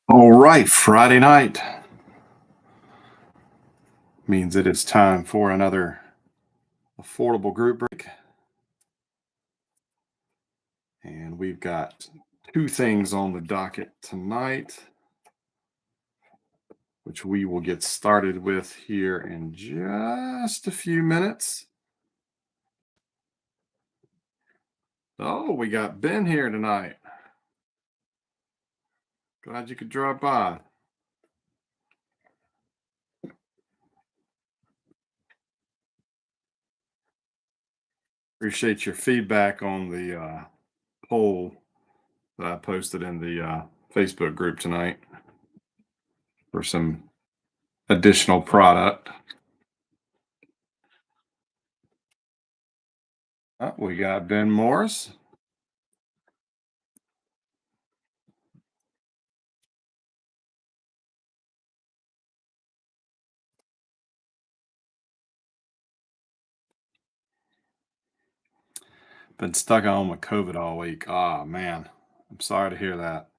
All right, Friday night means it is time for another affordable group break. And we've got two things on the docket tonight, which we will get started with here in just a few minutes. Oh, we got Ben here tonight. Glad you could drop by. Appreciate your feedback on the poll that I posted in the Facebook group tonight for some additional product. We got Ben Morris. Been stuck at home with COVID all week. Ah, man. I'm sorry to hear that.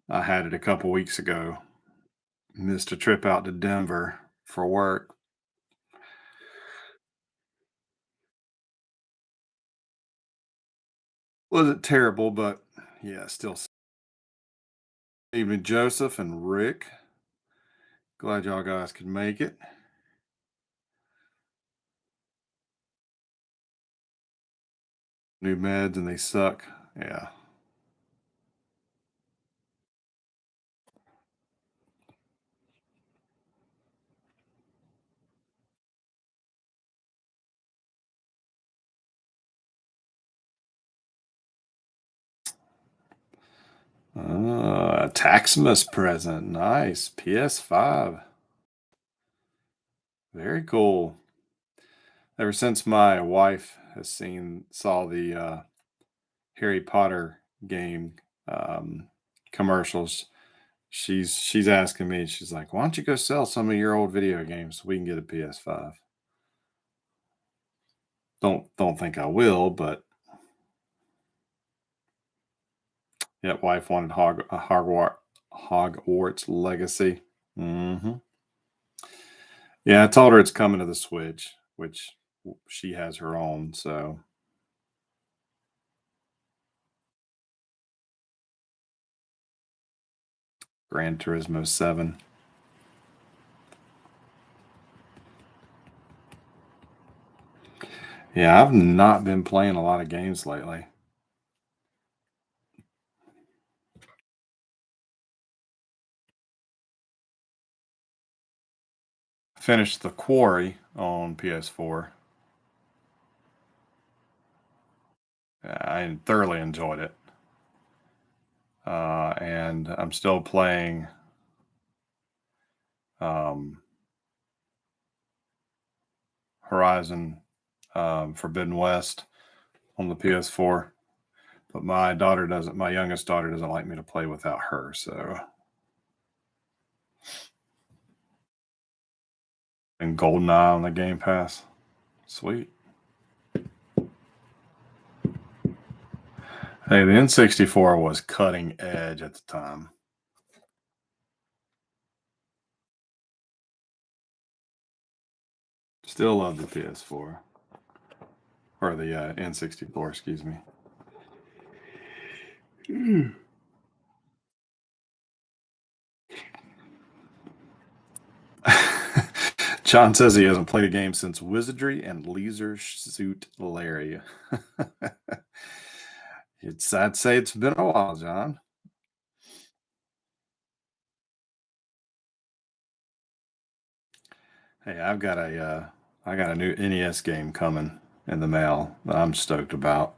I had it a couple weeks ago. Missed a trip out to Denver for work. Wasn't terrible, but yeah, still. Evening, Joseph and Rick. Glad y'all guys could make it. New meds and they suck. Yeah. Taxmas present. Nice. PS5. Very cool. Ever since my wife has saw the Harry Potter game commercials, she's asking me. She's like, "Why don't you go sell some of your old video games so we can get a PS5?" Don't think I will, but yeah, wife wanted Hogwarts Legacy. Hmm. Yeah, I told her it's coming to the Switch, which she has her own. So Gran Turismo 7. Yeah, I've not been playing a lot of games lately. Finished The Quarry on PS4. I thoroughly enjoyed it. And I'm still playing Horizon Forbidden West on the PS4. But my youngest daughter doesn't like me to play without her. So, and GoldenEye on the Game Pass. Sweet. Hey, the N64 was cutting edge at the time. Still love the PS4. Or the N64, excuse me. John says he hasn't played a game since Wizardry and Leisure Suit Larry. I'd say it's been a while, John. Hey, I got a new NES game coming in the mail that I'm stoked about.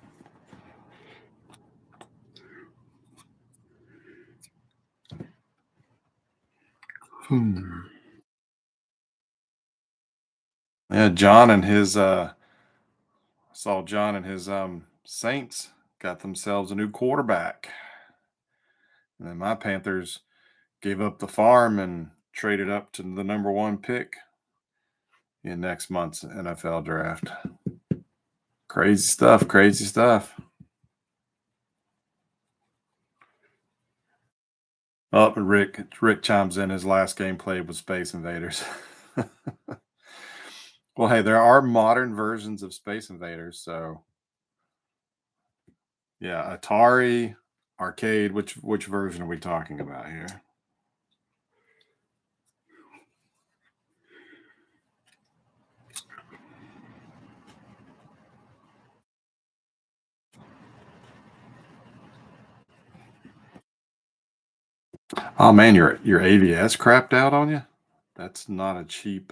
Yeah, John and his saw John and his Saints got themselves a new quarterback. And then my Panthers gave up the farm and traded up to the number 1 pick in next month's NFL draft. Crazy stuff. Crazy stuff. Oh, Rick chimes in. His last game played with Space Invaders. Well, hey, there are modern versions of Space Invaders, so yeah, Atari, arcade. Which version are we talking about here? Oh man, your AVS crapped out on you. That's not a cheap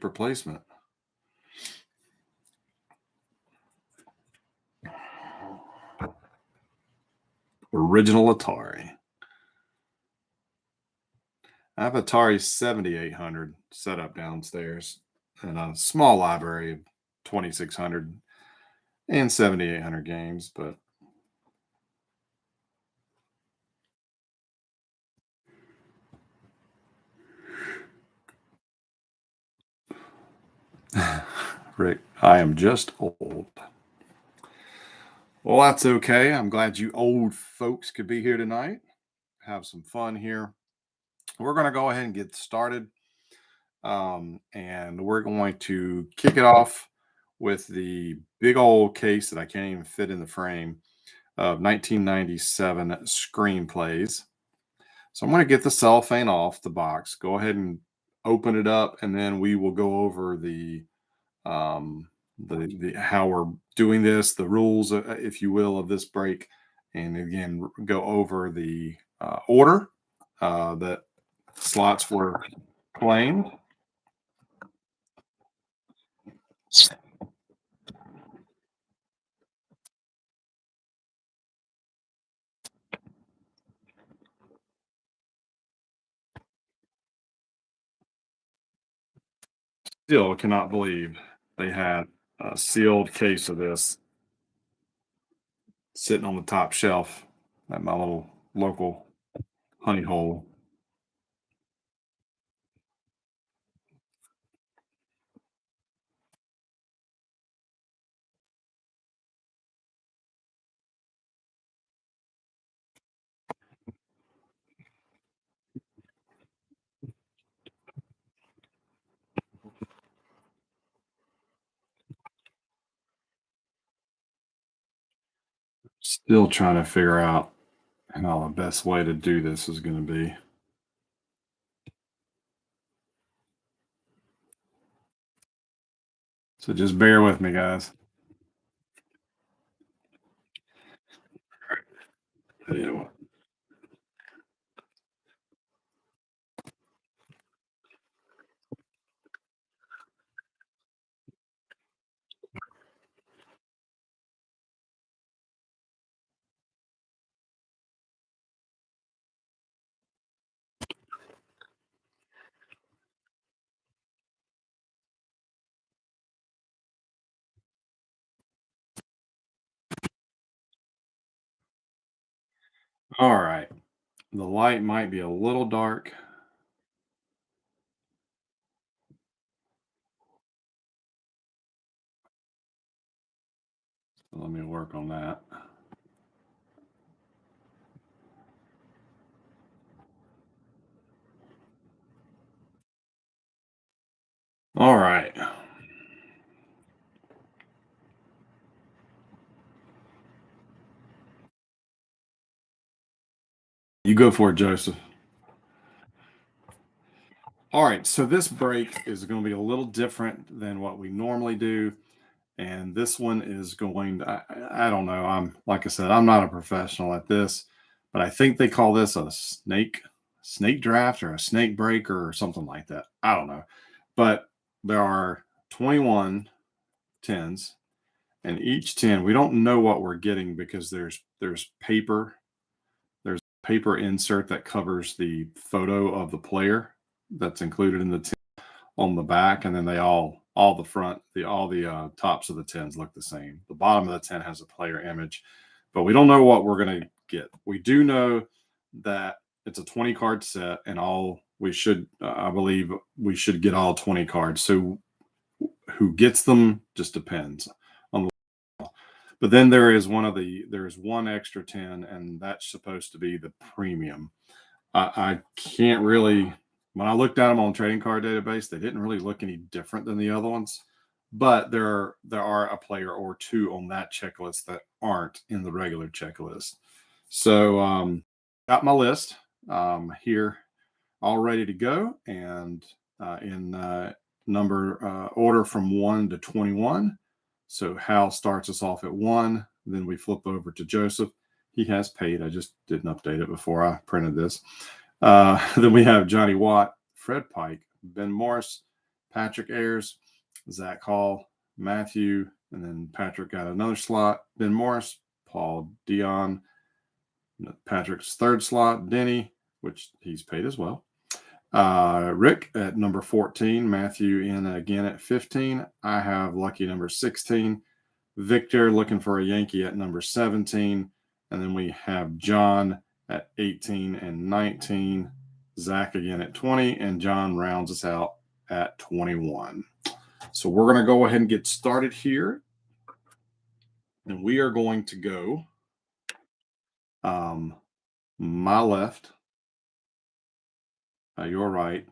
replacement. Original Atari. I have Atari 7800 set up downstairs and a small library of 2600 and 7800 games, but Rick, I am just old. Well, that's okay. I'm glad you old folks could be here tonight. Have some fun here. We're going to go ahead and get started. And we're going to kick it off with the big old case that I can't even fit in the frame of 1997 Screenplays. So I'm going to get the cellophane off the box, go ahead and open it up, and then we will go over the how we're doing this, the rules, if you will, of this break, and again go over the order that slots were claimed. Still cannot believe they had a sealed case of this sitting on the top shelf at my little local honey hole. Still trying to figure out how the best way to do this is going to be. So just bear with me, guys. You know what? All right. The light might be a little dark. So let me work on that. All right. You go for it, Joseph. All right. So this break is going to be a little different than what we normally do. And this one is going to, I don't know. Like I said, I'm not a professional at this, but I think they call this a snake draft or a snake breaker or something like that. I don't know. But there are 21 tens, and each 10, we don't know what we're getting because there's paper insert that covers the photo of the player that's included in the 10 on the back, and then they all the front, all the tops of the tens look the same. The bottom of the 10 has a player image, but we don't know what we're going to get. We do know that it's a 20 card set, and all we should, I believe, we should get all 20 cards. So who gets them just depends on the. But then there's one extra 10, and that's supposed to be the premium. I can't really, when I looked at them on trading card database, they didn't really look any different than the other ones. But there are a player or two on that checklist that aren't in the regular checklist. So got my list here all ready to go, and in number order from 1 to 21. So Hal starts us off at 1. Then we flip over to Joseph. He has paid. I just didn't update it before I printed this. Then we have Johnny Watt, Fred Pike, Ben Morris, Patrick Ayers, Zach Hall, Matthew, and then Patrick got another slot. Ben Morris, Paul Dion, Patrick's third slot, Denny, which he's paid as well. Rick at number 14, Matthew in again at 15. I have lucky number 16. Victor looking for a Yankee at number 17. And then we have John at 18 and 19. Zach again at 20. And John rounds us out at 21. So we're going to go ahead and get started here. And we are going to go my left, your right.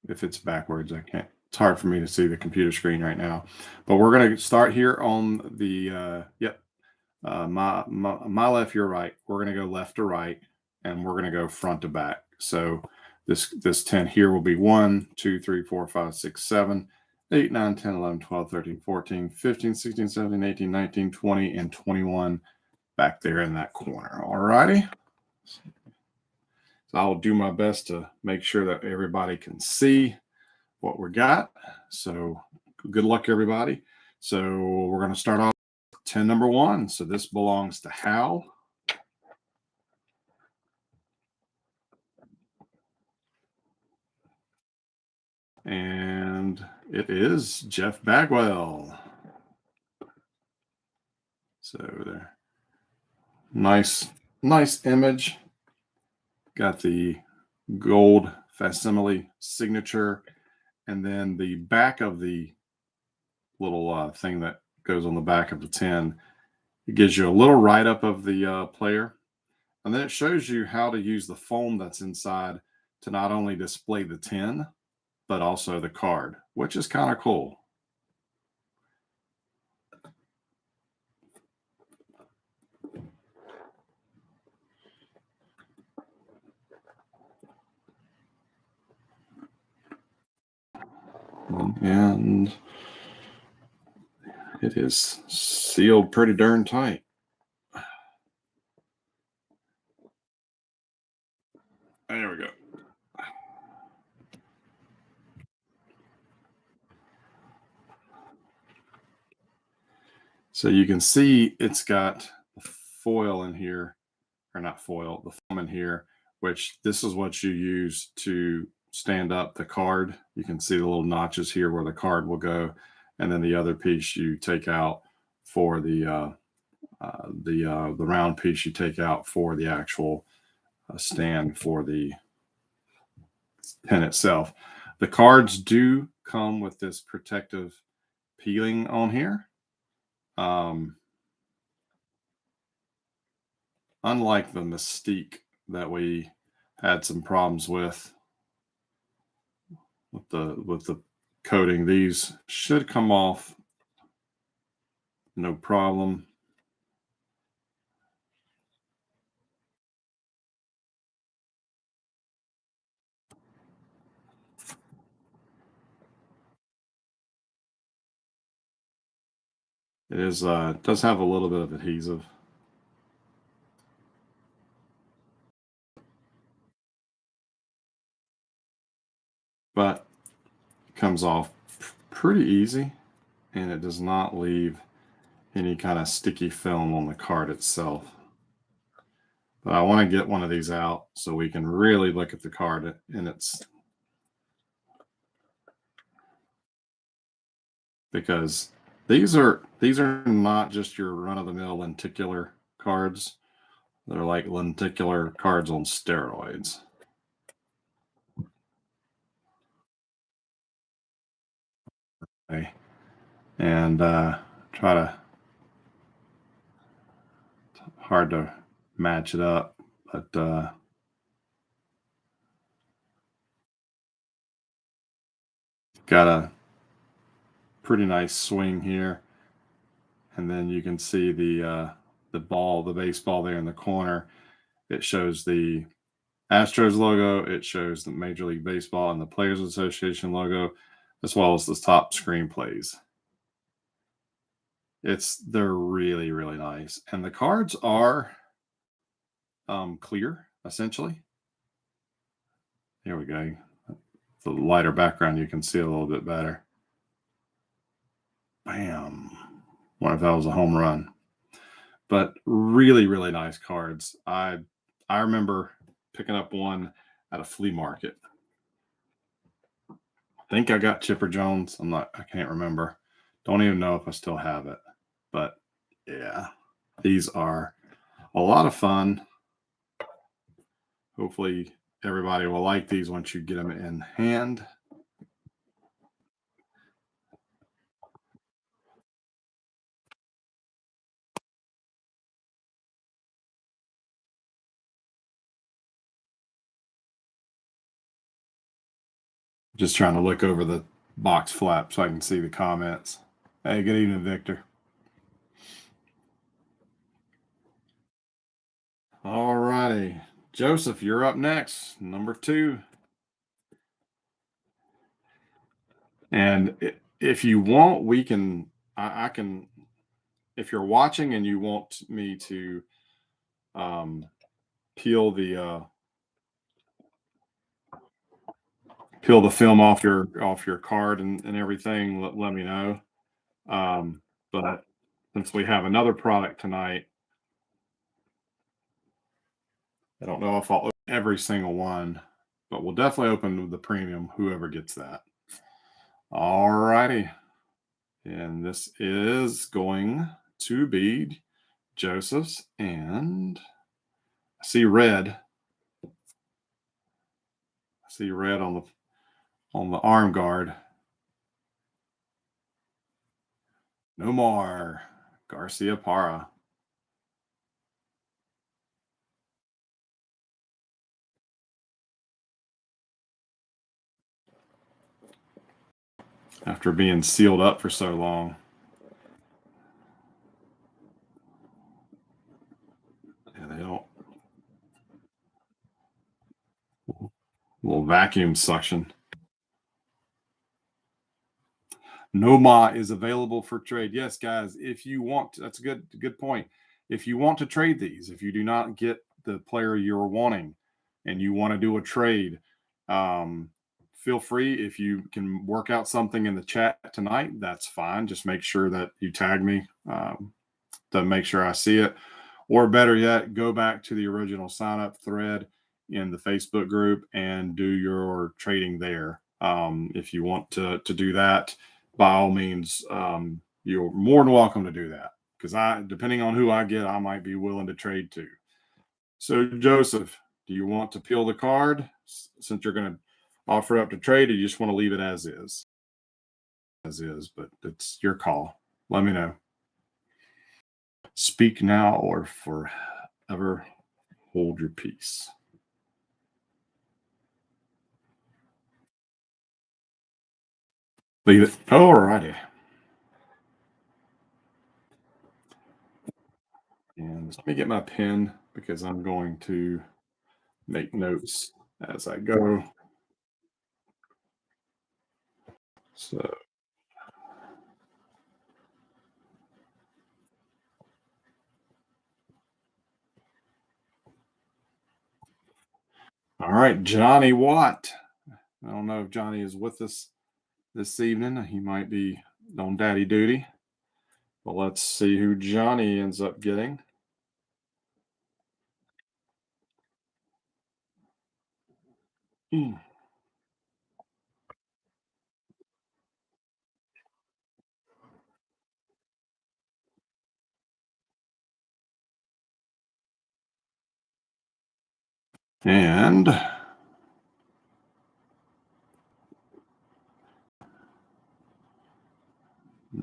If it's backwards, I can't. It's hard for me to see the computer screen right now. But we're going to start here on the my left, your right. We're going to go left to right, and we're going to go front to back. So this 10 here will be 1, 2, 3, 4, 5, 6, 7, 8, 9, 10, 11, 12, 13, 14, 15, 16, 17, 18, 19, 20, and 21 back there in that corner. All righty. So I'll do my best to make sure that everybody can see what we got. So good luck, everybody. So we're going to start off with 10 number 1. So this belongs to Hal. And it is Jeff Bagwell. So there. Nice image. Got the gold facsimile signature, and then the back of the little thing that goes on the back of the 10, it gives you a little write-up of the player, and then it shows you how to use the foam that's inside to not only display the 10 but also the card, which is kind of cool. And it is sealed pretty darn tight. There we go. So you can see it's got the foil in here, or not foil, the foam in here, which this is what you use to stand up the card. You can see the little notches here where the card will go, and then the other piece you take out for the round piece you take out for the actual stand for the pen itself. The cards do come with this protective peeling on here. Unlike the Mystique that we had some problems with the coating, these should come off no problem. It is does have a little bit of adhesive. But it comes off pretty easy, and it does not leave any kind of sticky film on the card itself. But I want to get one of these out so we can really look at the card in its, because these are not just your run-of-the-mill lenticular cards. They're like lenticular cards on steroids. and try to hard to match it up, but got a pretty nice swing here, and then you can see the ball, the baseball there in the corner. It shows the Astros logo. It shows the Major League Baseball and the Players Association logo, as well as the top Screenplays. They're really, really nice, and the cards are clear essentially. Here we go. The lighter background, you can see a little bit better. Bam! Wonder if that was a home run. But really, really nice cards. I remember picking up one at a flea market. I think I got Chipper Jones. I can't remember. Don't even know if I still have it. But yeah, these are a lot of fun. Hopefully everybody will like these once you get them in hand. Just trying to look over the box flap so I can see the comments. Hey, good evening, Victor. All righty. Joseph, you're up next. Number 2. And if you want, we can, I can, if you're watching and you want me to um, peel the film off your card and everything, let me know. But since we have another product tonight, I don't know if I'll open every single one, but we'll definitely open the premium, whoever gets that. All righty. And this is going to be Joseph's, and I see red. I see red on the arm guard. No more. Garcia Parra. After being sealed up for so long. Yeah, they don't. A little vacuum suction. Noma is available for trade. Yes, guys, if you want, that's a good point. If you want to trade these, if you do not get the player you're wanting and you want to do a trade, feel free. If you can work out something in the chat tonight, that's fine. Just make sure that you tag me to make sure I see it. Or better yet, go back to the original sign up thread in the Facebook group and do your trading there. If you want to do that, by all means, you're more than welcome to do that, because depending on who I get, I might be willing to trade too. So, Joseph, do you want to peel the card since you're going to offer up to trade, or you just want to leave it as is? As is, but it's your call. Let me know. Speak now or forever hold your peace. Leave it. All righty. And let me get my pen because I'm going to make notes as I go. So, all right, Johnny Watt. I don't know if Johnny is with us this evening. He might be on daddy duty. But let's see who Johnny ends up getting. And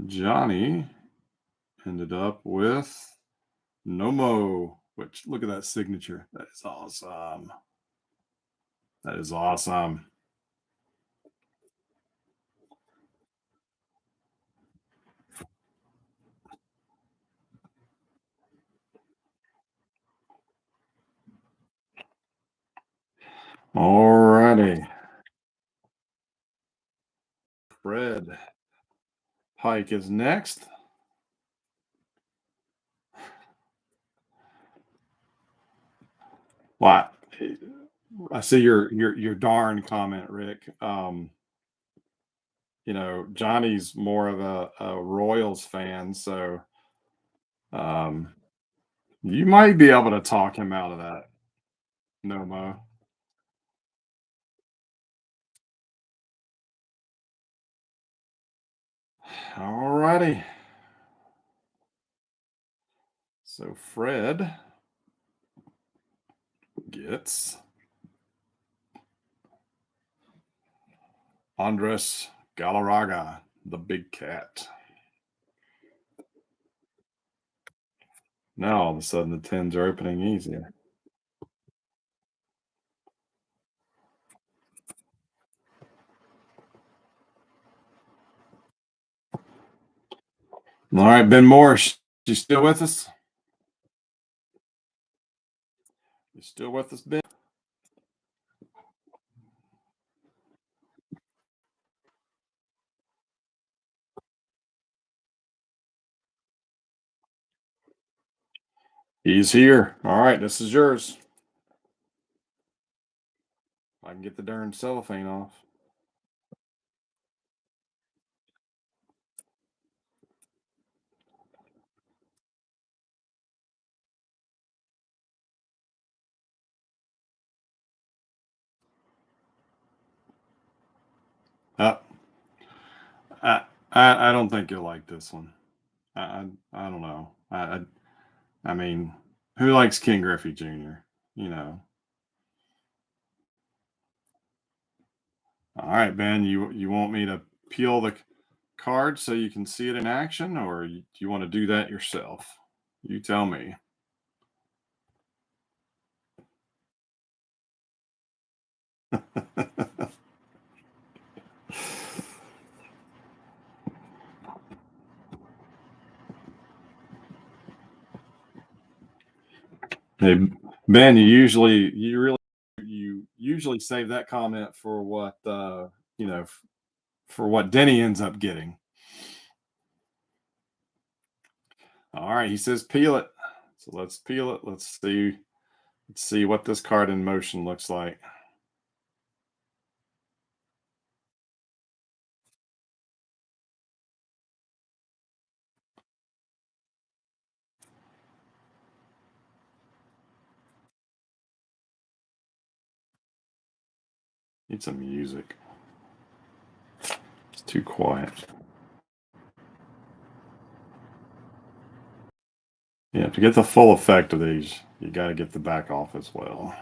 Johnny ended up with Nomo, which look at that signature. That is awesome. That is awesome. All righty. Fred Pike is next. What? I see your darn comment, Rick. Johnny's more of a Royals fan, so um, you might be able to talk him out of that, Nomo. All righty. So Fred gets Andres Galarraga, the big cat. Now all of a sudden the tens are opening easier. All right, Ben Morris, you still with us? You still with us, Ben? He's here. All right, this is yours. I can get the darn cellophane off. Uh, I don't think you'll like this one. I don't know. I mean, who likes King Griffey Jr.? You know. All right, Ben. You want me to peel the card so you can see it in action, or do you want to do that yourself? You tell me. Hey, Ben. You usually save that comment for what you know for what Denny ends up getting. All right, he says peel it. So let's peel it. Let's see what this card in motion looks like. Need some music. It's too quiet. Yeah, to get the full effect of these, you got to get the back off as well.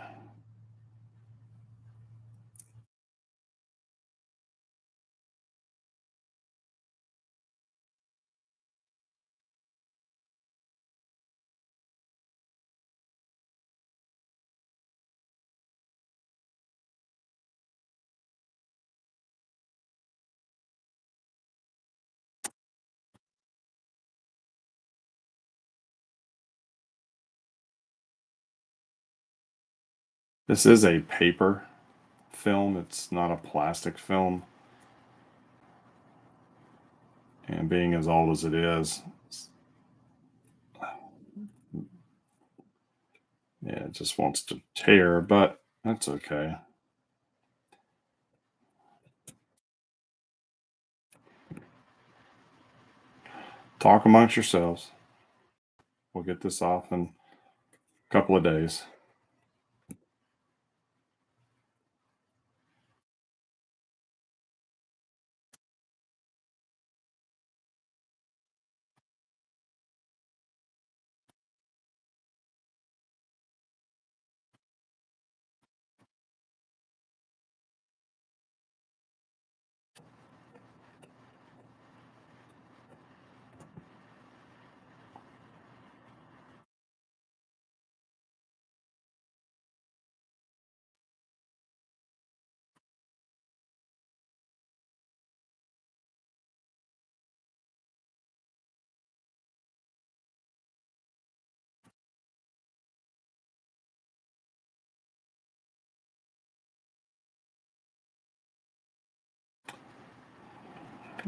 This is a paper film. It's not a plastic film. And being as old as it is, yeah, it just wants to tear, but that's okay. Talk amongst yourselves. We'll get this off in a couple of days.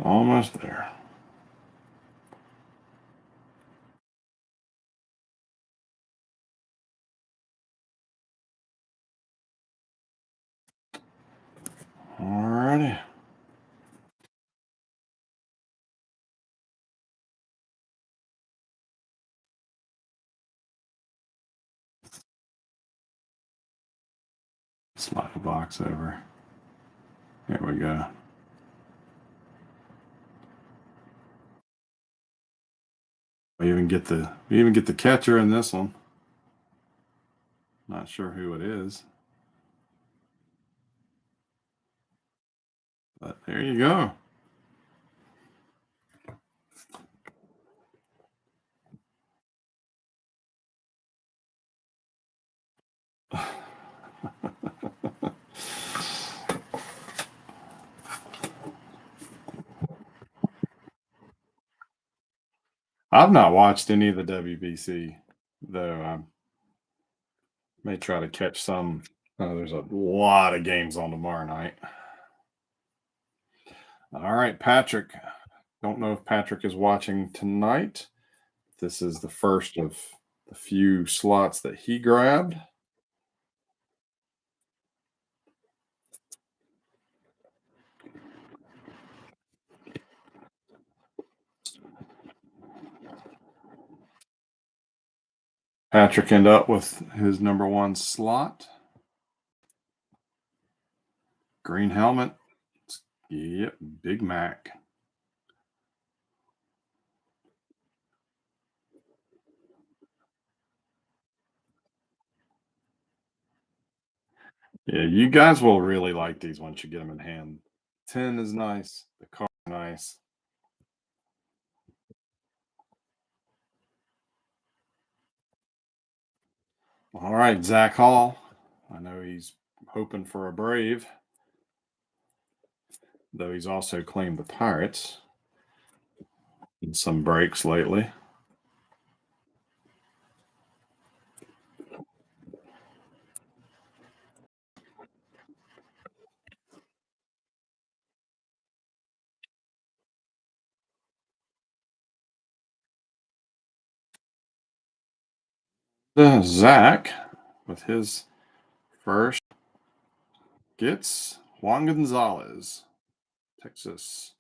Almost there. Alrighty. Slide the box over. There we go. We even get the catcher in this one. Not sure who it is. But there you go. I've not watched any of the WBC, though. I may try to catch some. There's a lot of games on tomorrow night. All right, Patrick. Don't know if Patrick is watching tonight. This is the first of the few slots that he grabbed. Patrick ended up with his number one slot. Green helmet. Yep, Big Mac. Yeah, you guys will really like these once you get them in hand. 10 is nice. The car is nice. All right, Zach Hall. I know he's hoping for a Brave, though he's also claimed the Pirates in some breaks lately. Zach, with his first, gets Juan Gonzalez, Texas.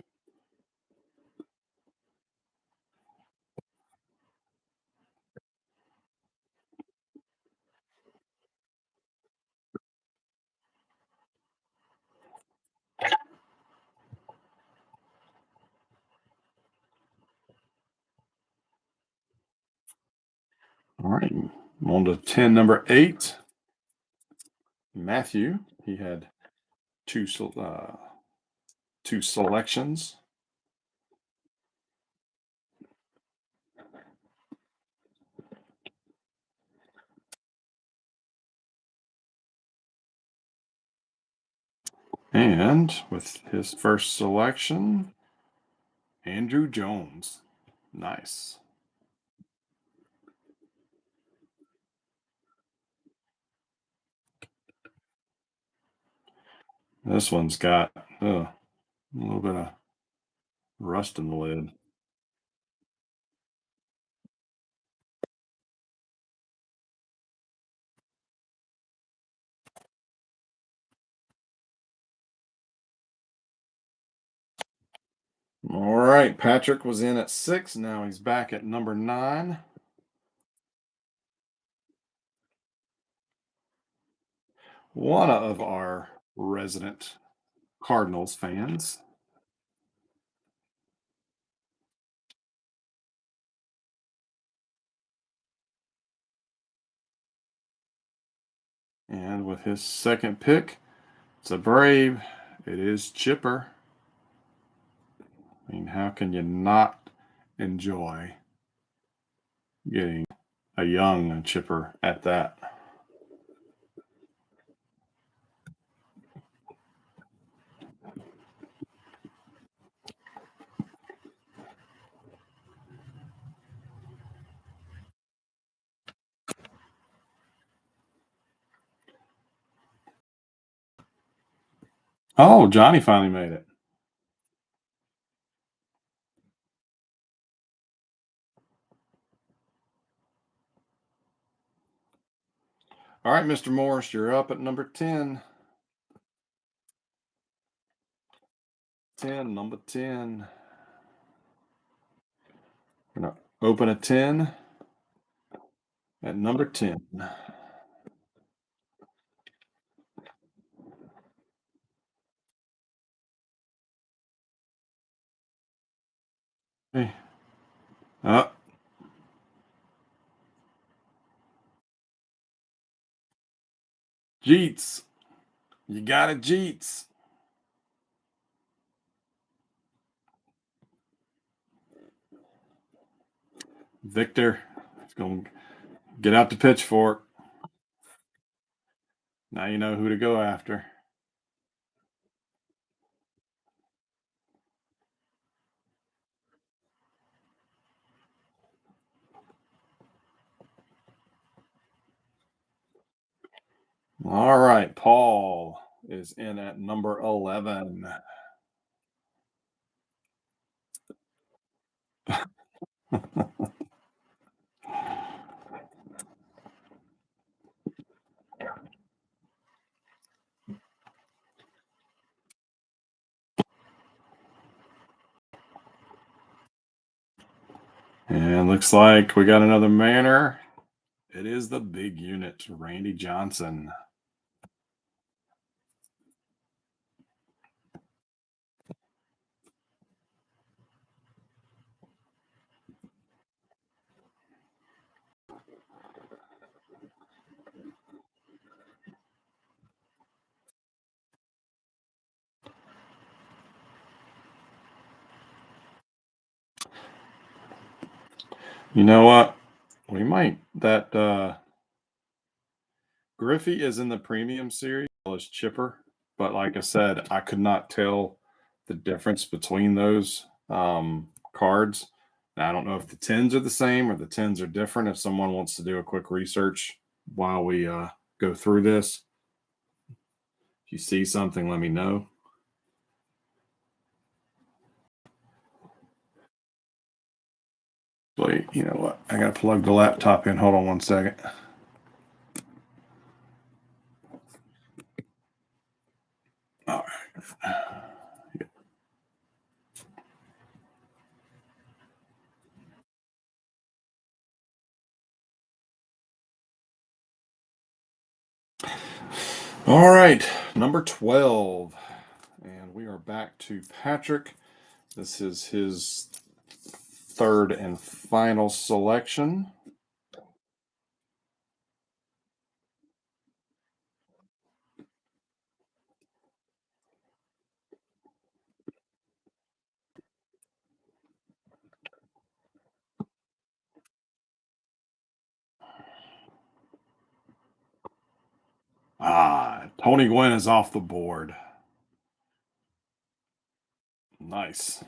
All right, on to 10, number 8, Matthew. He had two selections. And with his first selection, Andrew Jones. Nice. This one's got a little bit of rust in the lid. All right, Patrick was in at 6. Now he's back at number 9. One of our resident Cardinals fans. And with his second pick, it's a Brave. It is Chipper. I mean, how can you not enjoy getting a young Chipper at that? Oh, Johnny finally made it. All right, Mr. Morris, you're up at number 10. 10, number 10. We're going to open a 10 at number 10. Hey. Up. Jeets. You got it, Jeets. Victor is going to get out the pitchfork. Now you know who to go after. All right, Paul is in at number 11. And looks like we got another Manor. It is the big unit, Randy Johnson. You know what? We might that Griffey is in the premium series as Chipper, but like I said, I could not tell the difference between those cards. Now, I don't know if the 10s are the same or the 10s are different. If someone wants to do a quick research while we go through this, if you see something, let me know. Wait, you know what? I got to plug the laptop in. Hold on one second. All right. All right, number 12. And we are back to Patrick. This is his third and final selection. Tony Gwynn is off the board. Nice.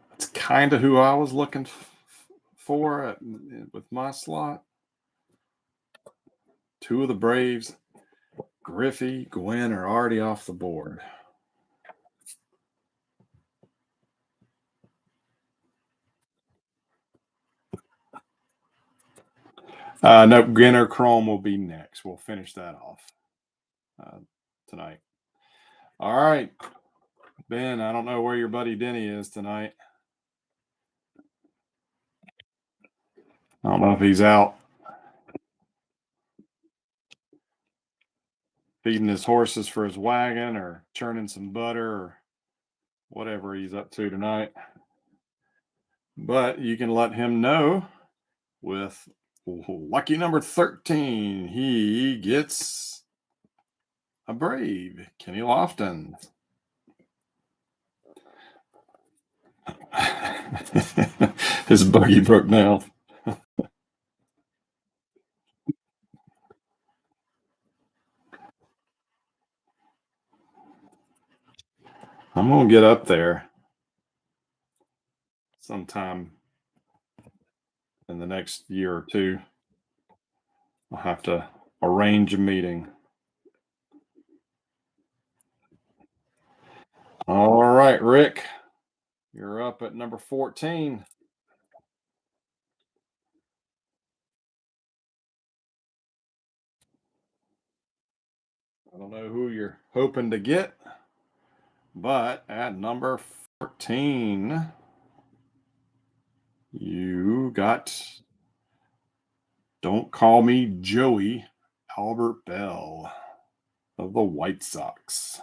That's kind of who I was looking for with my slot. Two of the Braves, Griffey, Gwynn are already off the board. No, Ginter Chrome will be next. We'll finish that off tonight. All right, Ben, I don't know where your buddy Denny is tonight. I don't know if he's out feeding his horses for his wagon or churning some butter or whatever he's up to tonight. But you can let him know with lucky number 13. He gets a Brave, Kenny Lofton. His buggy broke down. I'm going to get up there sometime in the next year or two. I'll have to arrange a meeting. All right, Rick, you're up at number 14. I don't know who you're hoping to get, but at number 14, you got Don't Call Me Joey, Albert Bell of the White Sox.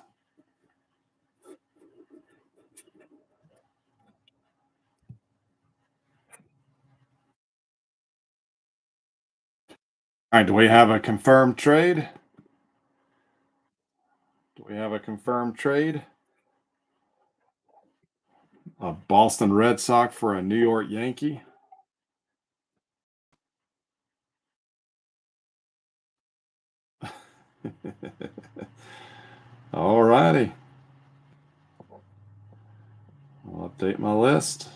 All right, do we have a confirmed trade? Do we have a confirmed trade? A Boston Red Sox for a New York Yankee? All righty. I'll update my list.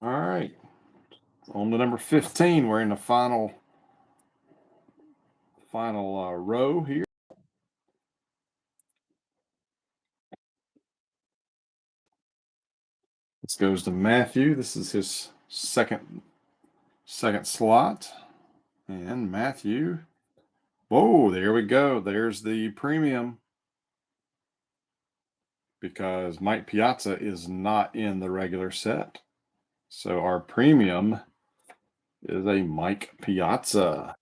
All right. On to number 15. We're in the final row here. This goes to Matthew. This is his second slot. And Matthew. Whoa, there we go. There's the premium. Because Mike Piazza is not in the regular set. So our premium is a Mike Piazza.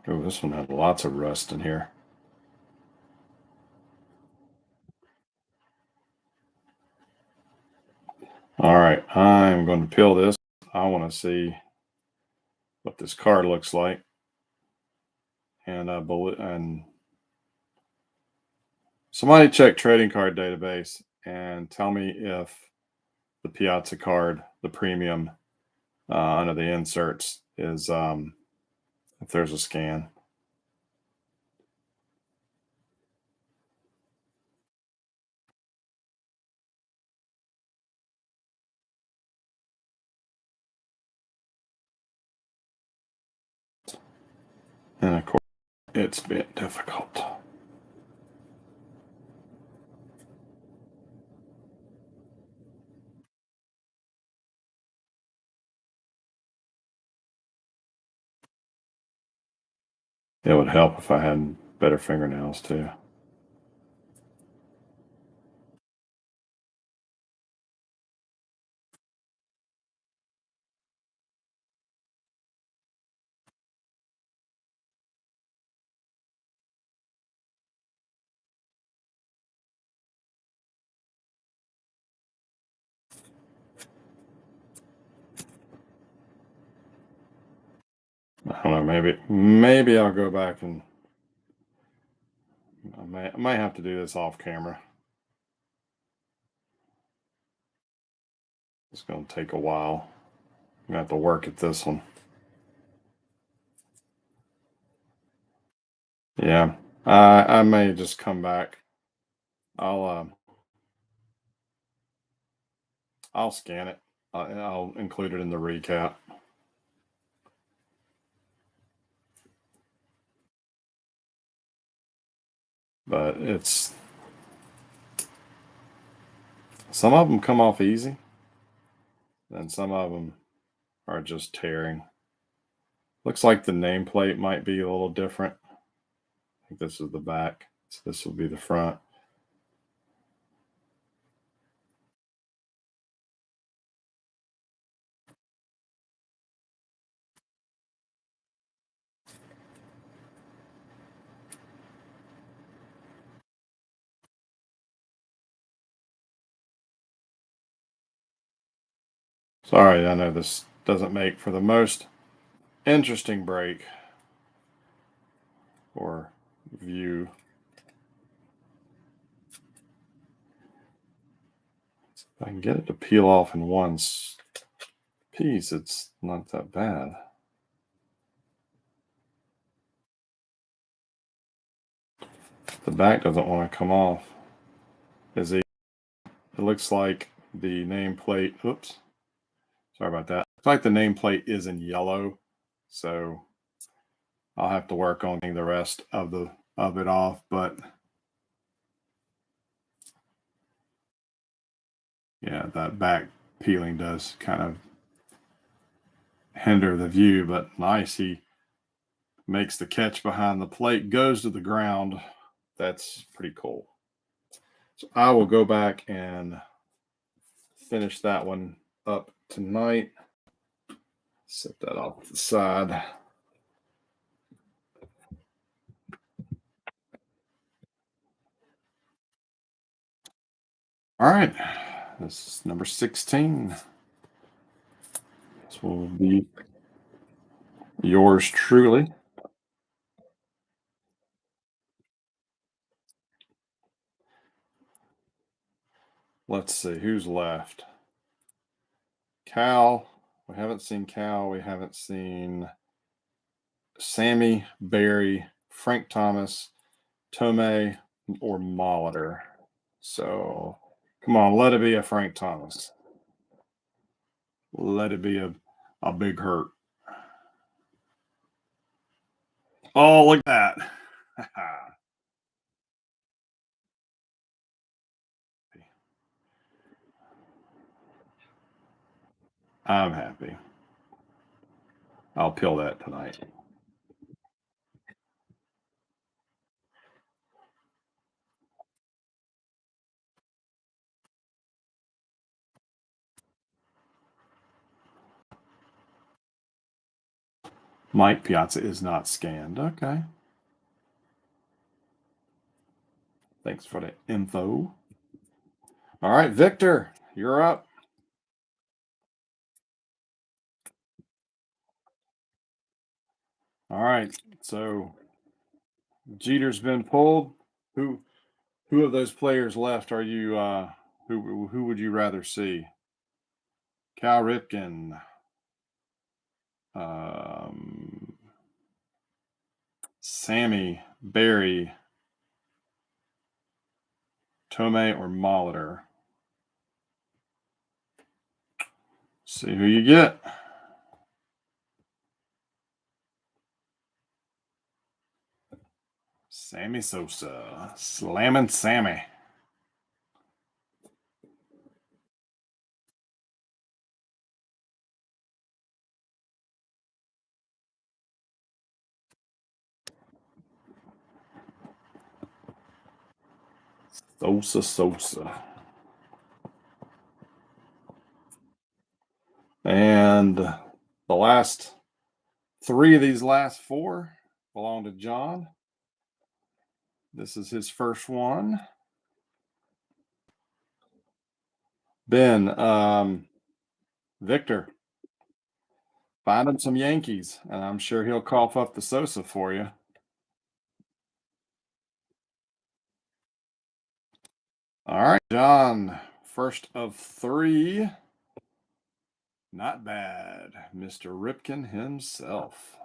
Oh, this one had lots of rust in here. All right, I'm going to peel this. I want to see what this card looks like. And somebody check trading card database and tell me if the Piazza card, the premium under the inserts, is if there's a scan. And of course, it's been difficult. It would help if I had better fingernails too. I don't know. Maybe I'll go back and I might have to do this off camera. It's going to take a while. I'm going to have to work at this one. Yeah, I may just come back. I'll scan it. I'll include it in the recap. But it's some of them come off easy, and some of them are just tearing. Looks like the nameplate might be a little different. I think this is the back, so this will be the front. Sorry, I know this doesn't make for the most interesting break or view. If I can get it to peel off in one piece, it's not that bad. The back doesn't want to come off. Is it? It looks like the nameplate. Oops, sorry about that. It's like the nameplate is in yellow, so I'll have to work on getting the rest of it off. But yeah, that back peeling does kind of hinder the view. But nice, he makes the catch behind the plate, goes to the ground. That's pretty cool. So I will go back and finish that one up tonight. Set that off to the side. All right. This is number 16. This will be yours truly. Let's see who's left. Cal. We haven't seen Cal. We haven't seen Sammy, Barry, Frank Thomas, Tomei, or Molitor. So come on, let it be a Frank Thomas. Let it be a big hurt. Oh, look at that. I'm happy. I'll peel that tonight. Mike Piazza is not scanned. Okay. Thanks for the info. All right, Victor, you're up. All right. So Jeter's been pulled. Who who of those players left are you who would you rather see? Cal Ripken, um, Sammy, Barry, Tomei, or Molitor? See who you get. Sammy Sosa. Slamming Sammy. Sosa. And the last three of these last four belong to John. This is his first one. Ben, Victor, find him some Yankees, and I'm sure he'll cough up the Sosa for you. All right, John, first of three. Not bad. Mr. Ripken himself.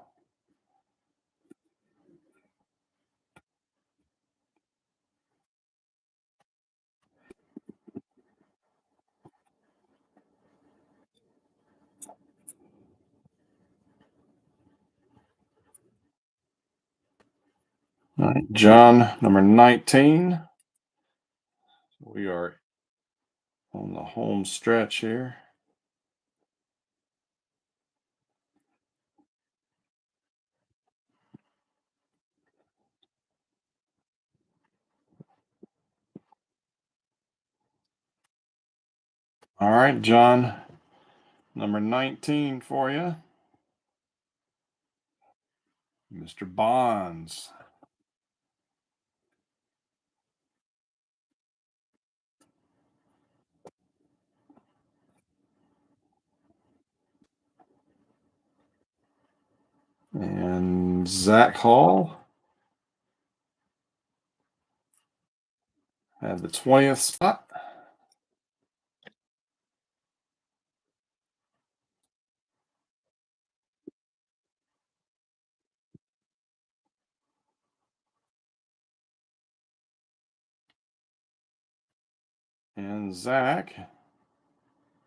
All right, John, number 19. We are on the home stretch here. All right, John, number 19 for you. Mr. Bonds. And Zach Hall at the 20th spot. And Zach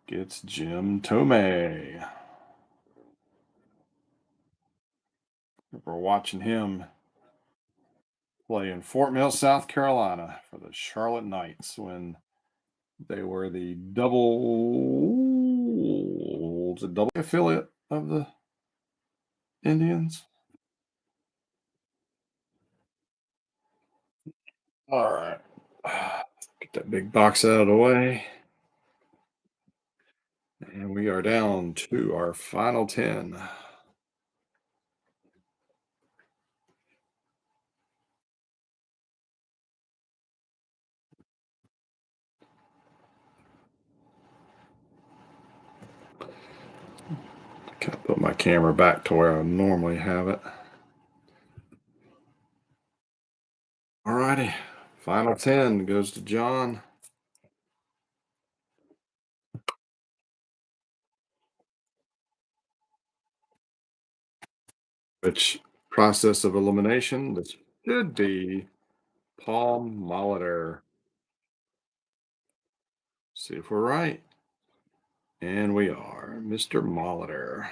gets Jim Tomei. We're watching him play in Fort Mill, South Carolina for the Charlotte Knights when they were the double affiliate of the Indians. All right. Get that big box out of the way. And we are down to our final 10. Can put my camera back to where I normally have it. All righty. Final 10 goes to John. Which process of elimination? This should be Paul Molitor. See if we're right. And we are. Mr. Molitor.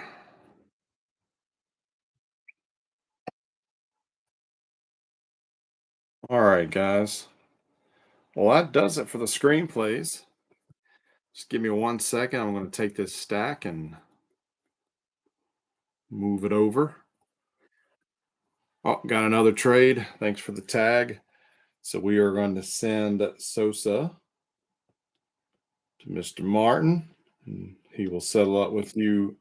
All right, guys. Well, that does it for the screenplays. Just give me 1 second. I'm going to take this stack and move it over. Oh, got another trade. Thanks for the tag. So we are going to send Sosa to Mr. Martin. And he will settle up with you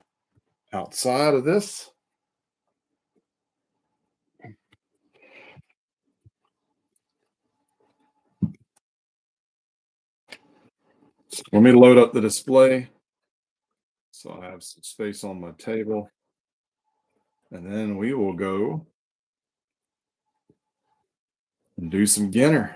outside of this. Let me load up the display so I have some space on my table. And then we will go and do some Ginter.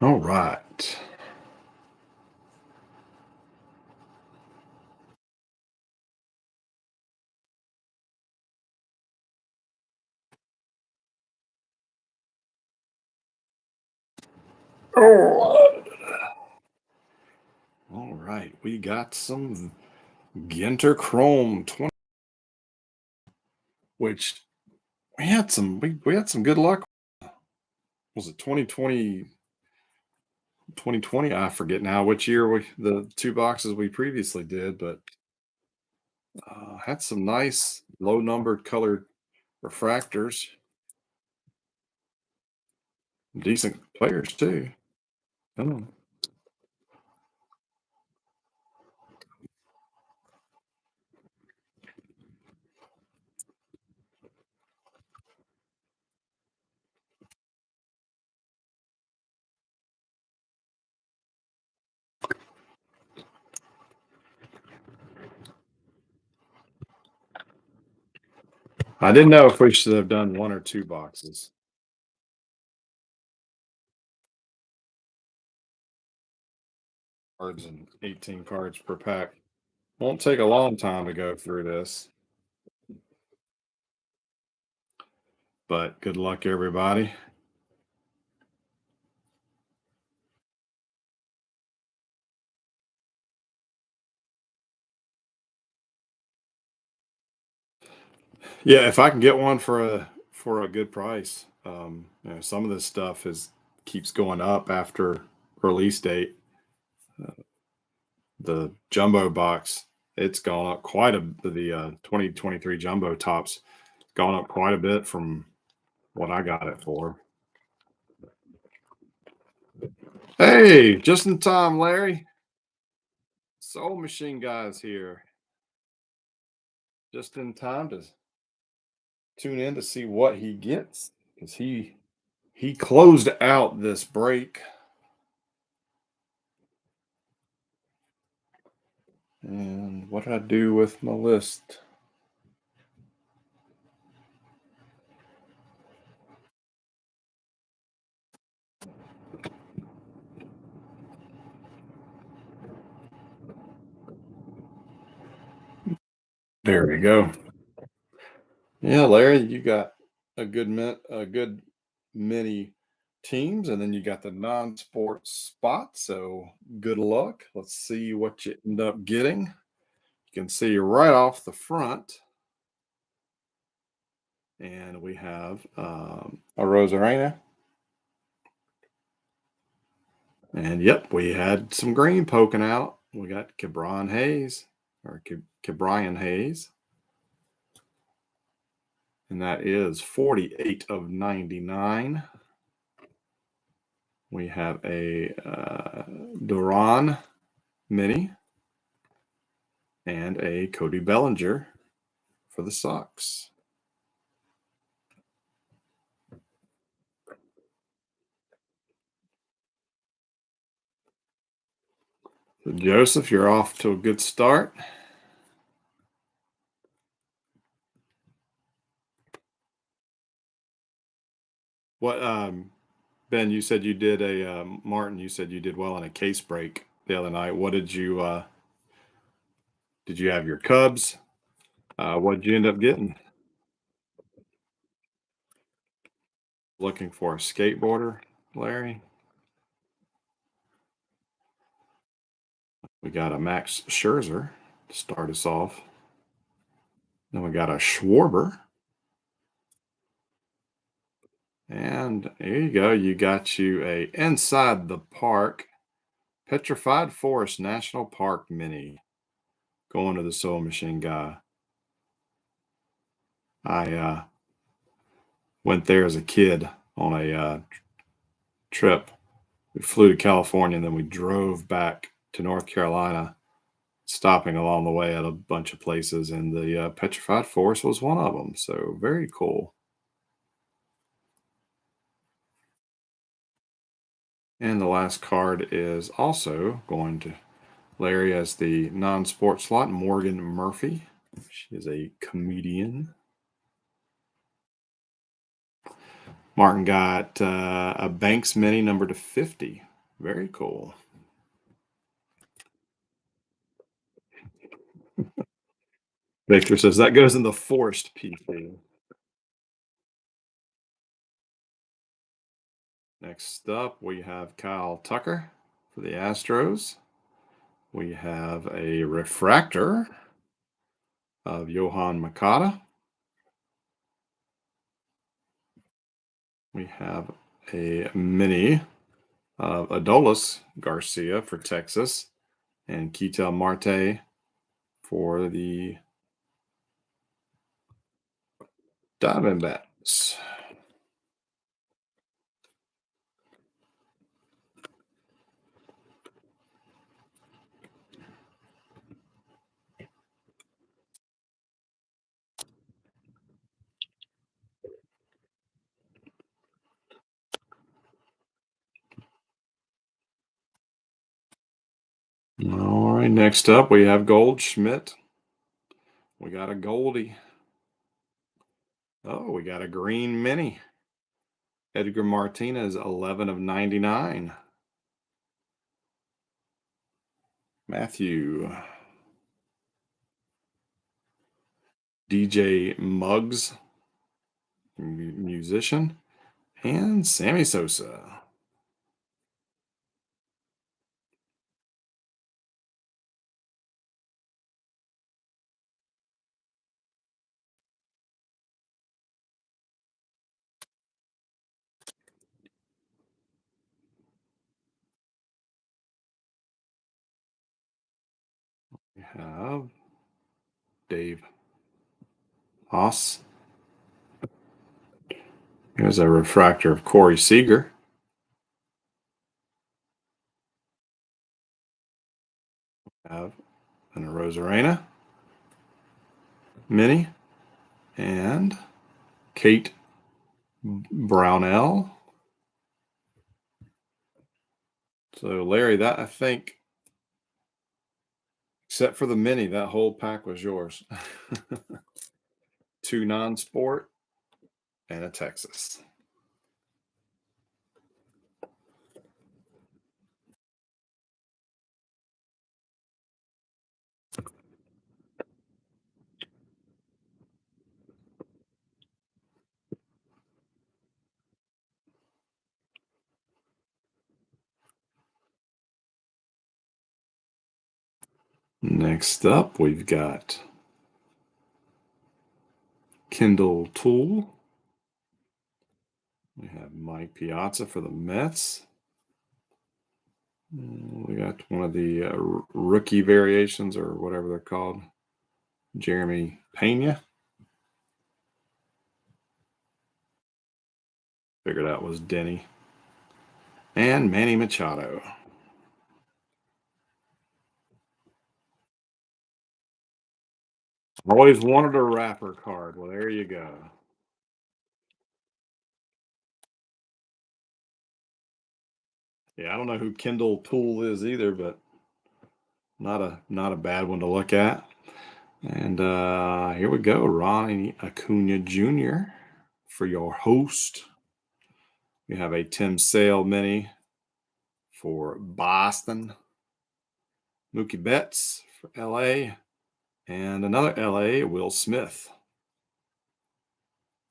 All right. Oh. All right. We got some Ginter Chrome 20, which we had some good luck. Was it 2020? 2020? I forget now which year the two boxes we previously did, but had some nice low numbered colored refractors. Decent players too. Oh. I didn't know if we should have done one or two boxes. Cards and 18 cards per pack. Won't take a long time to go through this. But good luck, everybody. Yeah, if I can get one for a good price. Some of this stuff keeps going up after release date. The jumbo box, it's gone up quite a the 2023 jumbo tops gone up quite a bit from what I got it for. Hey, just in time, Larry. Soul Machine Guy's here. Just in time to tune in to see what he gets because he closed out this break And what did I do with my list? There we go. Yeah, Larry, you got a good many teams, and then you got the non-sports spot. So good luck. Let's see what you end up getting. You can see right off the front, and we have a Rosarena. And yep, we had some green poking out. We got Cabron Hayes or Cabrian Hayes. And that is 48 of 99. We have a Duran Mini and a Cody Bellinger for the Sox. So Joseph, you're off to a good start. What, Ben? You said you did a Martin. You said you did well in a case break the other night. What did you have your Cubs? What did you end up getting? Looking for a skateboarder, Larry? We got a Max Scherzer to start us off. Then we got a Schwarber. And there you go. You got you a Inside the Park Petrified Forest National Park Mini. Going to the Soul Machine guy. I went there as a kid on a trip. We flew to California and then we drove back to North Carolina, stopping along the way at a bunch of places. And the Petrified Forest was one of them. So very cool. And the last card is also going to Larry as the non-sports slot, Morgan Murphy. She is a comedian. Martin got a Banks Mini number to 50. Very cool. Victor says that goes in the forced PC. Next up, we have Kyle Tucker for the Astros. We have a refractor of Johan Makata. We have a mini of Adolis Garcia for Texas and Ketel Marte for the Diamondbacks. All right, next up we have Goldschmidt. We got a Goldie. Oh, we got a green mini. Edgar Martinez, 11 of 99. Matthew. DJ Muggs, musician. And Sammy Sosa. We have Dave Haas. Here's a refractor of Corey Seager. We have an Rosarena mini and Kate Brownell. So Larry, that I think Except for the mini, that whole pack was yours. Two non-sport and a Texas. Next up, we've got Kendall Tool. We have Mike Piazza for the Mets. We got one of the rookie variations or whatever they're called. Jeremy Pena. Figured out was Denny. And Manny Machado. Always wanted a wrapper card. Well, there you go. Yeah, I don't know who Kendall Tool is either, but not a bad one to look at. And here we go, Ronnie Acuna Jr. for your host. We have a Tim Sale mini for Boston. Mookie Betts for LA. And another LA, Will Smith.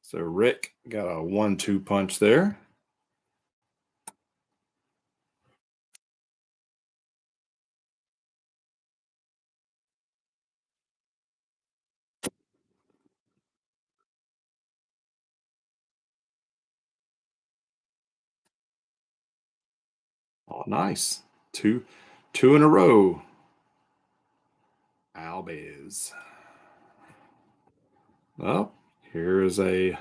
So Rick got a 1-2 punch there. Oh, nice. Two in a row. Albiz. Well, here is a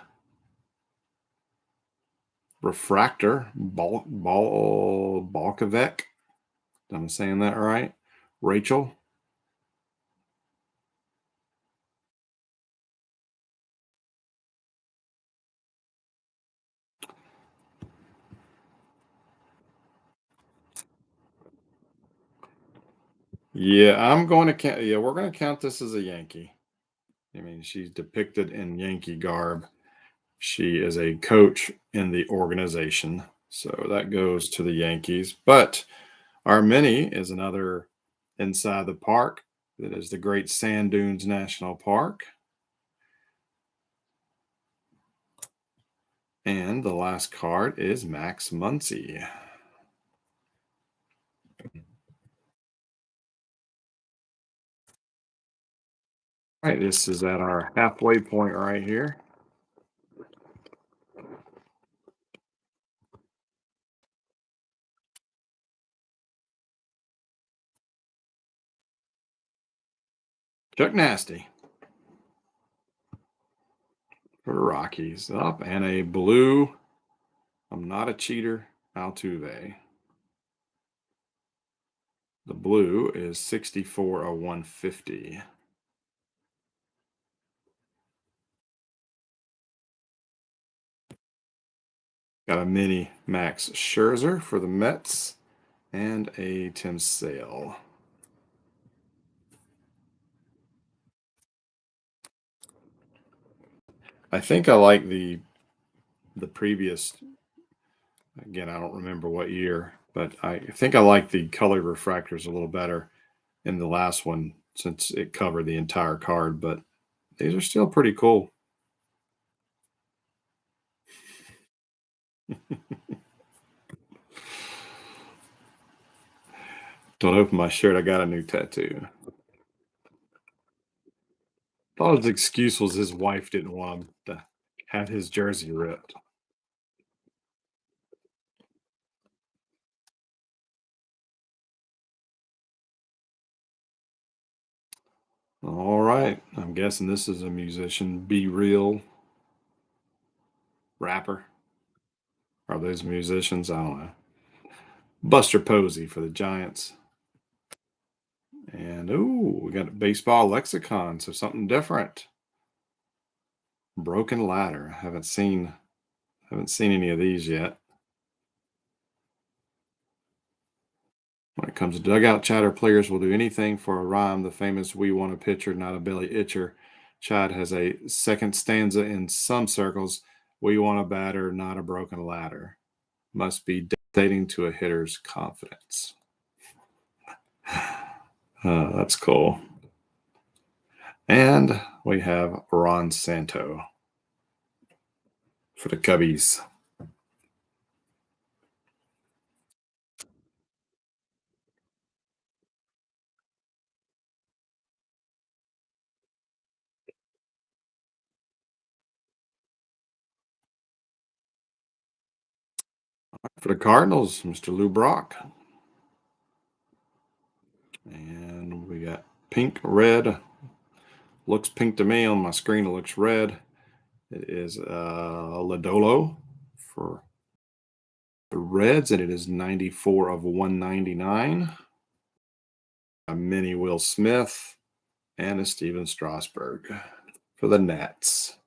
refractor, Balkovec. Am I saying that right? Rachel. Yeah, I'm going to count. Yeah, we're going to count this as a Yankee. I mean, she's depicted in Yankee garb. She is a coach in the organization. So that goes to the Yankees. But our mini is another inside the park. That is the Great Sand Dunes National Park. And the last card is Max Muncy. All right, this is at our halfway point right here. Chuck Nasty for the Rockies up, and a blue. I'm not a cheater. Altuve. The blue is 64 of 150. Got a mini Max Scherzer for the Mets and a Tim Sale. I think I like the previous. Again, I don't remember what year, but I think I like the colored refractors a little better in the last one since it covered the entire card. But these are still pretty cool. Don't open my shirt. I got a new tattoo. Thought his excuse was his wife didn't want him to have his jersey ripped. All right. I'm guessing this is a musician. Be Real rapper. Are those musicians? I don't know. Buster Posey for the Giants. And ooh, we got a baseball lexicon, so something different. Broken Ladder. Haven't seen any of these yet. When it comes to dugout chatter, players will do anything for a rhyme. The famous "We want a pitcher, not a belly itcher" chat has a second stanza in some circles. "We want a batter, not a broken ladder." Must be devastating to a hitter's confidence. That's cool. And we have Ron Santo for the Cubbies. For the Cardinals, Mr. Lou Brock. And we got pink, red. Looks pink to me on my screen. It looks red. It is Lodolo for the Reds, and it is 94 of 199. A mini Will Smith and a Steven Strasburg for the Nats.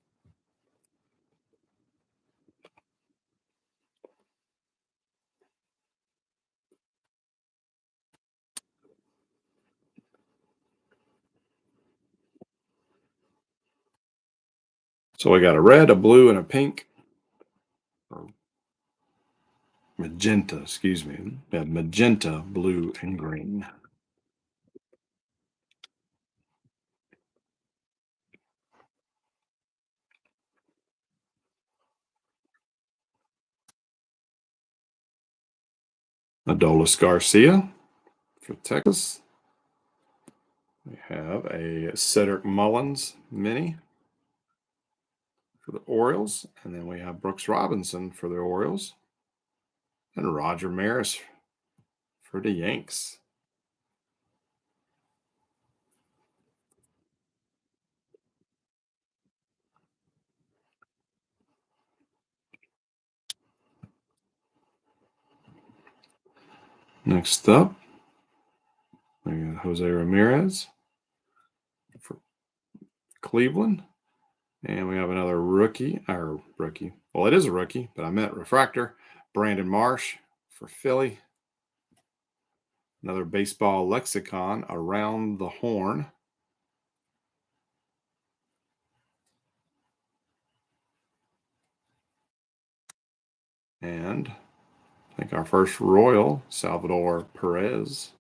So we got a red, a blue, and a pink. Or magenta, excuse me. We have magenta, blue, and green. Adolis Garcia for Texas. We have a Cedric Mullins mini for the Orioles. And then we have Brooks Robinson for the Orioles. And Roger Maris for the Yanks. Next up, we got Jose Ramirez for Cleveland. And we have another rookie. Well, it is a rookie, but I meant refractor. Brandon Marsh for Philly. Another baseball lexicon, Around the Horn. And I think our first Royal, Salvador Perez.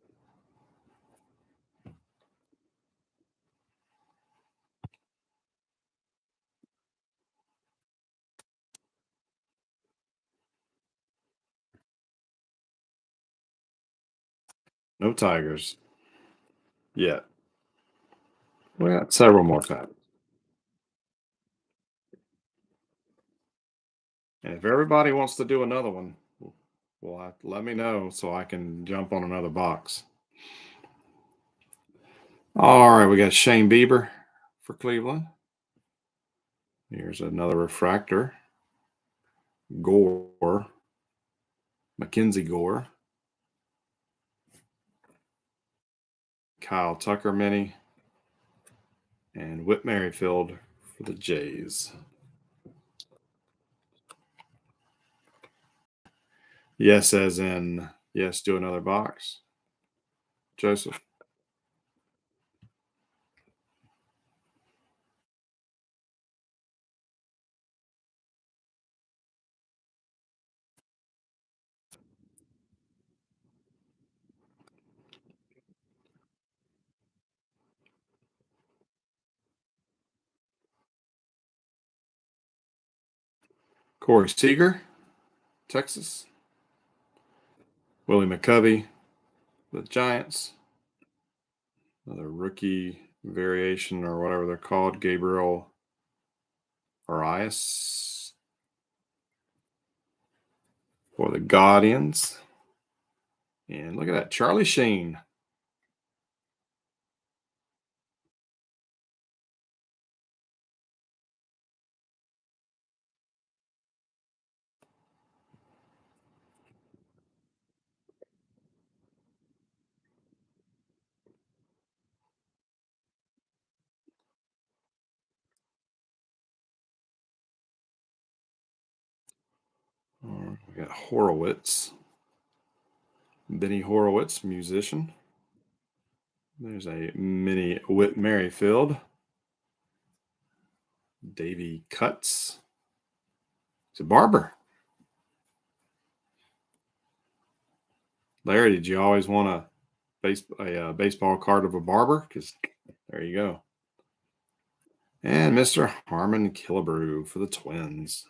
No Tigers yet. We got several more times. And if everybody wants to do another one, well, let me know so I can jump on another box. All right, we got Shane Bieber for Cleveland. Here's another refractor. Gore, Mackenzie Gore. Kyle Tucker mini. And Whit Merrifield for the Jays. Yes, as in, yes, do another box. Joseph. Corey Seager, Texas. Willie McCovey, the Giants. Another rookie variation or whatever they're called, Gabriel Arias for the Guardians. And look at that, Charlie Sheen. We got Horowitz. Benny Horowitz, musician. There's a mini Whit Merrifield. Davy Cuts. It's a barber. Larry, did you always want a baseball card of a barber? Because there you go. And Mr. Harmon Killebrew for the Twins.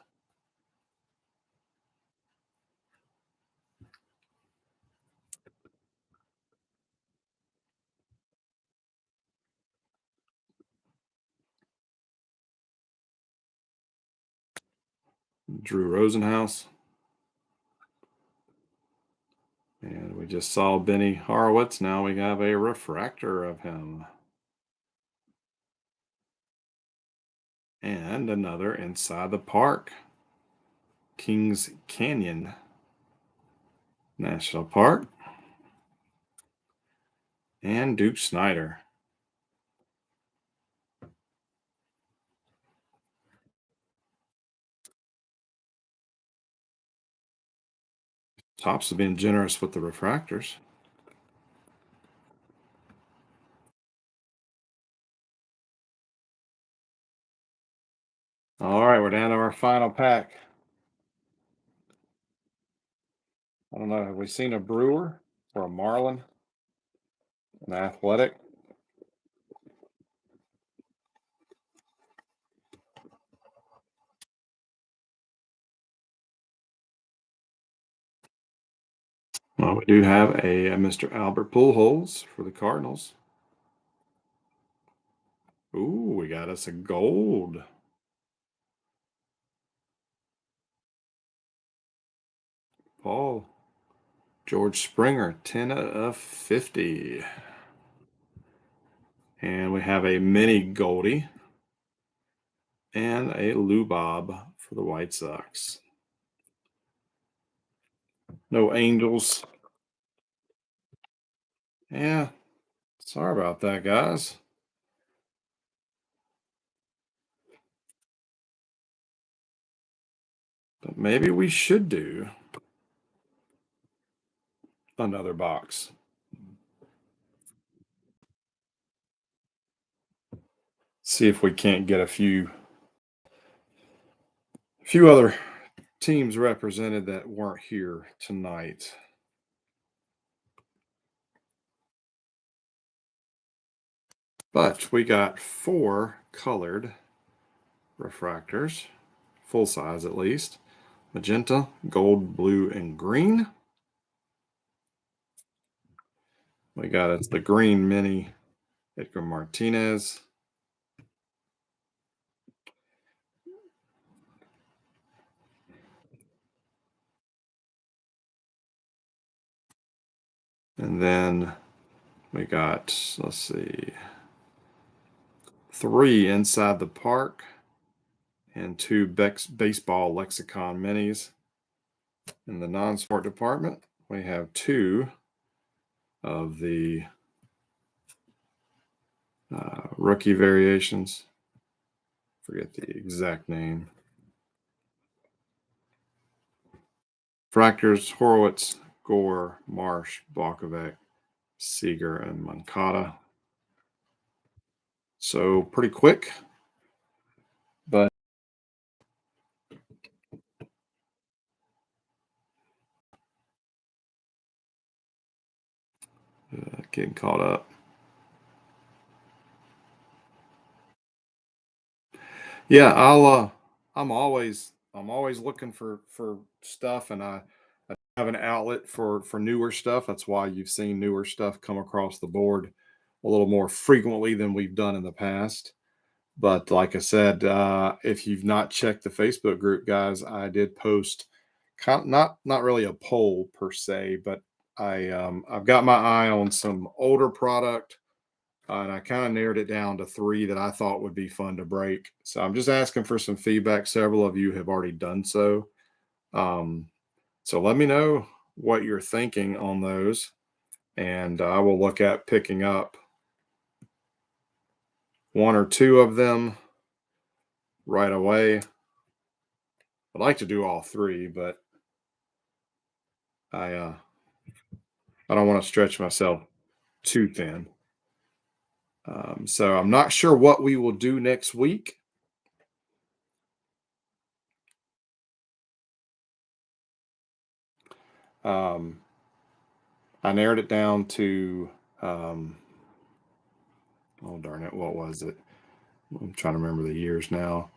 Drew Rosenhaus. And we just saw Benny Horowitz. Now we have a refractor of him. And another Inside the Park. Kings Canyon National Park. And Duke Snyder. Topps have been generous with the refractors. All right, we're down to our final pack. I don't know. Have we seen a Brewer or a Marlin? An Athletic? Well, we do have a Mr. Albert Pujols for the Cardinals. Ooh, we got us a gold. Paul George Springer, 10 of 50. And we have a mini Goldie and a Lou Bob for the White Sox. No Angels. Yeah, sorry about that, guys. But maybe we should do another box. See if we can't get a few other teams represented that weren't here tonight. But we got 4 colored refractors, full size at least. Magenta, gold, blue, and green. We got it's the green mini Edgar Martinez. And then we got, let's see, 3 Inside the Park and 2 baseball lexicon minis. In the non-sport department, we have 2 of the rookie variations. Forget the exact name. Fractors, Horowitz, Gore, Marsh, Balkovec, Seager, and Moncada. So pretty quick, but getting caught up. Yeah, I'm always looking for stuff, and I have an outlet for newer stuff. That's why you've seen newer stuff come across the board a little more frequently than we've done in the past. But like I said, if you've not checked the Facebook group, guys, I did post not really a poll per se, but I've got my eye on some older product, and I kind of narrowed it down to 3 that I thought would be fun to break. So I'm just asking for some feedback. Several of you have already done so. Um, so let me know what you're thinking on those, and I will look at picking up 1 or 2 of them right away. I'd like to do all 3, but I I don't want to stretch myself too thin. So I'm not sure what we will do next week. Um, I narrowed it down to, um, oh darn it, what was it? I'm trying to remember the years now.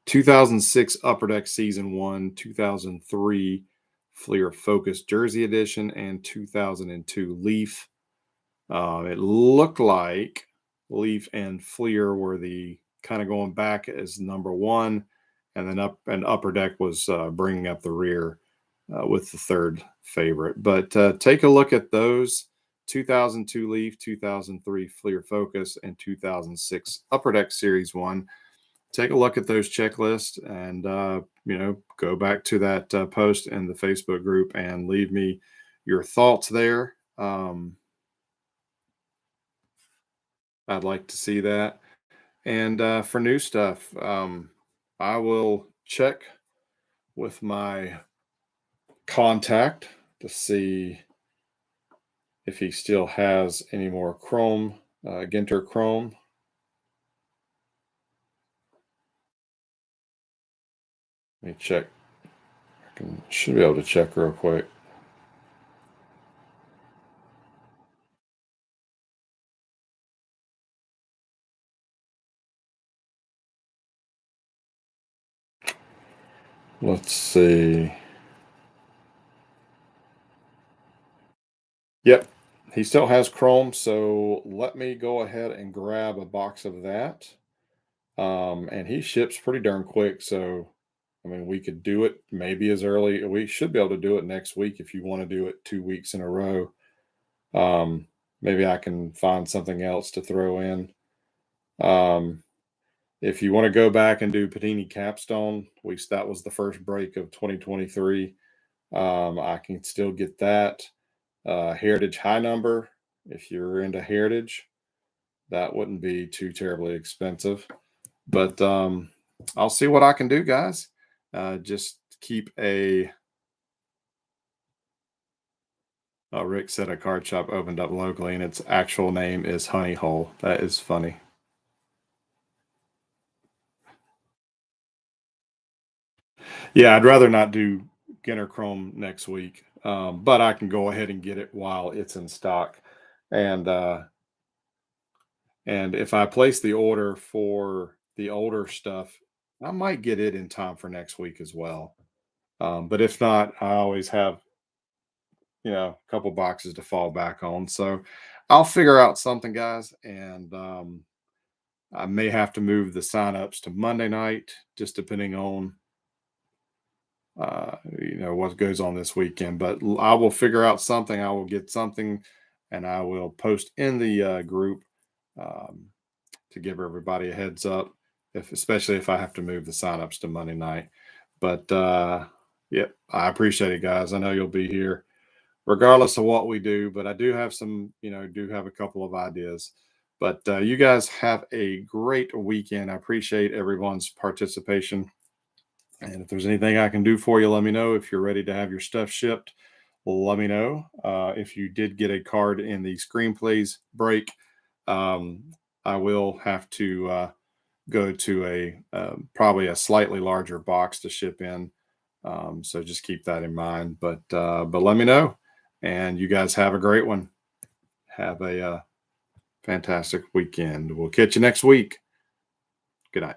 2006 Upper Deck Season 1, 2003 Fleer Focus Jersey Edition, and 2002 Leaf. It looked like Leaf and Fleer were the kind of going back as number one, and then Upper Deck was bringing up the rear with the third favorite. But take a look at those: 2002 Leaf, 2003 Fleer Focus, and 2006 Upper Deck Series One. Take a look at those checklists, and go back to that post in the Facebook group and leave me your thoughts there. I'd like to see that. And for new stuff, I will check with my contact to see if he still has any more Chrome, Ginter Chrome. Let me check. Should be able to check real quick. Let's see. Yep, he still has Chrome, so let me go ahead and grab a box of that. And he ships pretty darn quick, so I mean, we could do it maybe as early. We should be able to do it next week if you want to do it 2 weeks in a row. Maybe I can find something else to throw in. Um, if you want to go back and do Panini Capstone, that was the first break of 2023. I can still get that. Heritage High Number, if you're into Heritage, that wouldn't be too terribly expensive. But I'll see what I can do, guys. Just keep a. Rick said a card shop opened up locally, and its actual name is Honey Hole. That is funny. Yeah, I'd rather not do Ginter Chrome next week, but I can go ahead and get it while it's in stock. And if I place the order for the older stuff, I might get it in time for next week as well. But if not, I always have a couple boxes to fall back on. So I'll figure out something, guys, and I may have to move the signups to Monday night, just depending on what goes on this weekend. But I will figure out something. I will get something, and I will post in the group um, to give everybody a heads up, especially if I have to move the signups to Monday night. But yeah, I appreciate it, guys. I know you'll be here regardless of what we do, but I do have do have a couple of ideas. But you guys have a great weekend. I appreciate everyone's participation. And if there's anything I can do for you, let me know. If you're ready to have your stuff shipped, let me know. If you did get a card in the Screenplays break, um, I will have to go to probably a slightly larger box to ship in. So just keep that in mind. But let me know. And you guys have a great one. Have a fantastic weekend. We'll catch you next week. Good night.